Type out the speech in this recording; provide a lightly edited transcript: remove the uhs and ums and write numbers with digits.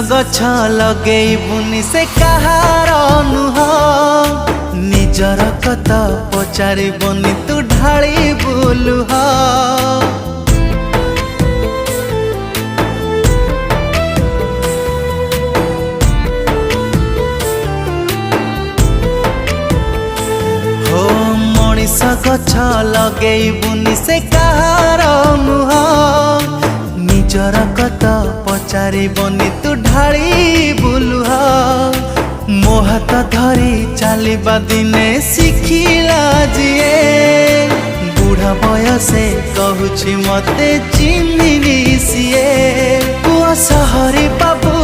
गछ लगेबुनि से कहार नुह निजर कथा पचारिबनि तू ढाली बुलुह। हो मनीष गछ लगेबुनि से कहार नुह निजर कथा पचारिबनि तू ढाली बुलुह। मो हाथ धरी चलवा दिने शिखिला जीए बुढ़ा बयसे कहूछि मते चिन्हिनी सीए पुआ सहरी बाबू